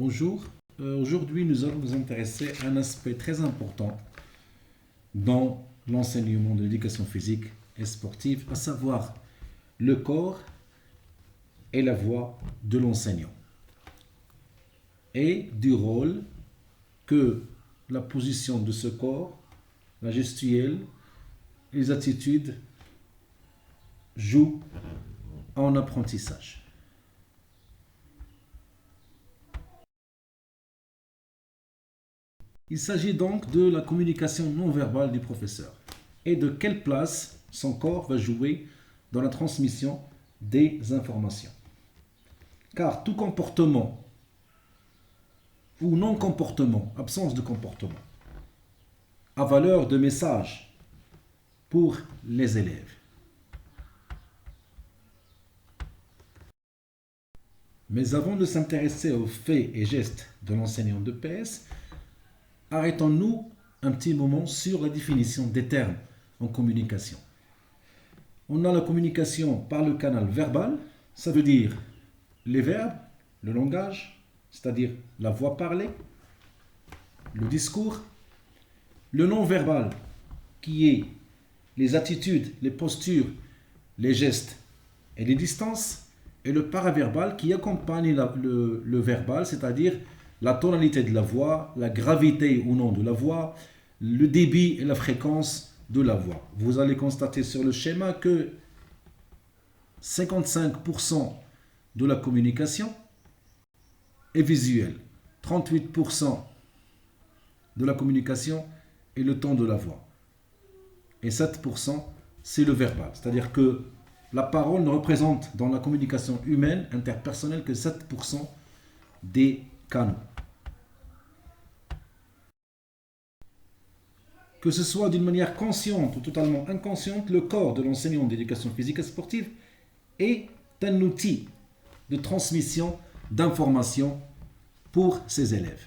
Bonjour. Aujourd'hui, nous allons nous intéresser à un aspect très important dans l'enseignement de l'éducation physique et sportive, à savoir le corps et la voix de l'enseignant et du rôle que la position de ce corps, la gestuelle, les attitudes jouent en apprentissage. Il s'agit donc de la communication non verbale du professeur et de quelle place son corps va jouer dans la transmission des informations. Car tout comportement ou non-comportement, absence de comportement, a valeur de message pour les élèves. Mais avant de s'intéresser aux faits et gestes de l'enseignant de PS, arrêtons-nous un petit moment sur la définition des termes en communication. On a la communication par le canal verbal, ça veut dire les verbes, le langage, c'est-à-dire la voix parlée, le discours, le non-verbal, qui est les attitudes, les postures, les gestes et les distances, et le paraverbal qui accompagne le verbal, c'est-à-dire la tonalité de la voix, la gravité ou non de la voix, le débit et la fréquence de la voix. Vous allez constater sur le schéma que 55% de la communication est visuelle, 38% de la communication est le ton de la voix, et 7% c'est le verbal. C'est-à-dire que la parole ne représente dans la communication humaine interpersonnelle que 7% des canaux. Que ce soit d'une manière consciente ou totalement inconsciente, le corps de l'enseignant d'éducation physique et sportive est un outil de transmission d'informations pour ses élèves.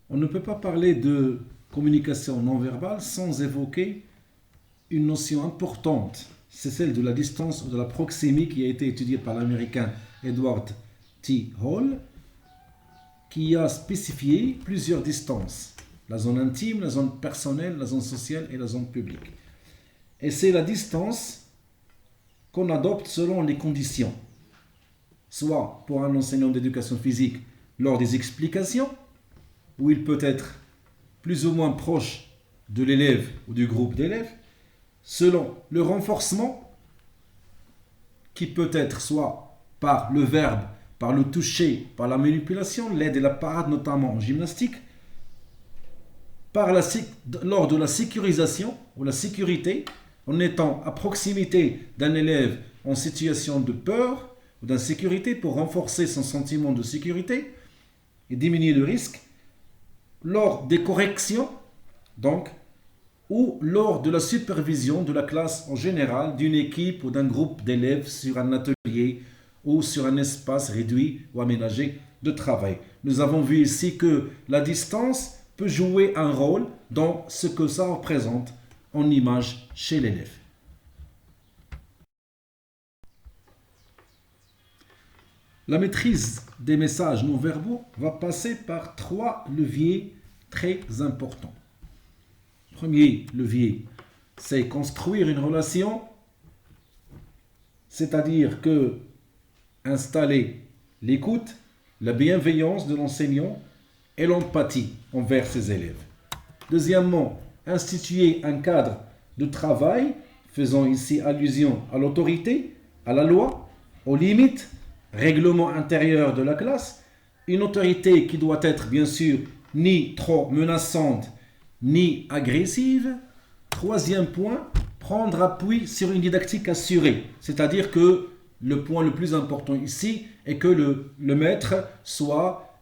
On ne peut pas parler de communication non verbale sans évoquer une notion importante. C'est celle de la distance ou de la proxémie qui a été étudiée par l'américain Edward T. Hall, qui a spécifié plusieurs distances. La zone intime, la zone personnelle, la zone sociale et la zone publique. Et c'est la distance qu'on adopte selon les conditions. Soit pour un enseignant d'éducation physique lors des explications, où il peut être plus ou moins proche de l'élève ou du groupe d'élèves, selon le renforcement, qui peut être soit par le verbe, par le toucher, par la manipulation, l'aide et la parade notamment en gymnastique, lors de la sécurisation ou la sécurité, en étant à proximité d'un élève en situation de peur ou d'insécurité pour renforcer son sentiment de sécurité et diminuer le risque, lors des corrections, donc, ou lors de la supervision de la classe en général, d'une équipe ou d'un groupe d'élèves sur un atelier ou sur un espace réduit ou aménagé de travail. Nous avons vu ici que la distance peut jouer un rôle dans ce que ça représente en image chez l'élève. La maîtrise des messages non verbaux va passer par 3 leviers très importants. Premier levier, c'est construire une relation, c'est-à-dire que installer l'écoute, la bienveillance de l'enseignant et l'empathie envers ses élèves. Deuxièmement, instituer un cadre de travail, faisant ici allusion à l'autorité, à la loi, aux limites, règlement intérieur de la classe, une autorité qui doit être bien sûr ni trop menaçante ni agressive. Troisième point, prendre appui sur une didactique assurée, c'est-à-dire que le point le plus important ici est que le maître soit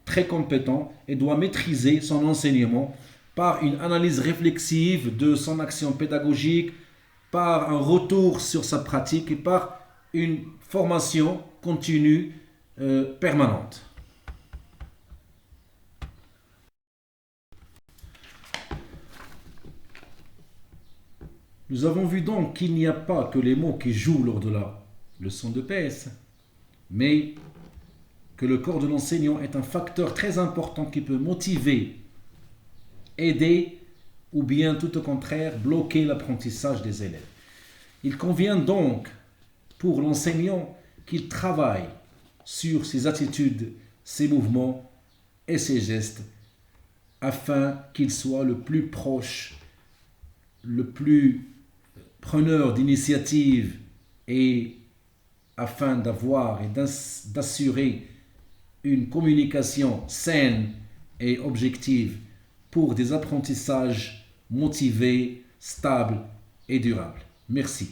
très compétent et doit maîtriser son enseignement par une analyse réflexive de son action pédagogique, par un retour sur sa pratique et par une formation continue permanente. Nous avons vu donc qu'il n'y a pas que les mots qui jouent lors de la leçon de PS, mais que le corps de l'enseignant est un facteur très important qui peut motiver, aider ou bien tout au contraire bloquer l'apprentissage des élèves. Il convient donc pour l'enseignant qu'il travaille sur ses attitudes, ses mouvements et ses gestes afin qu'il soit le plus proche, le plus preneur d'initiative et afin d'avoir et d'assurer une communication saine et objective pour des apprentissages motivés, stables et durables. Merci.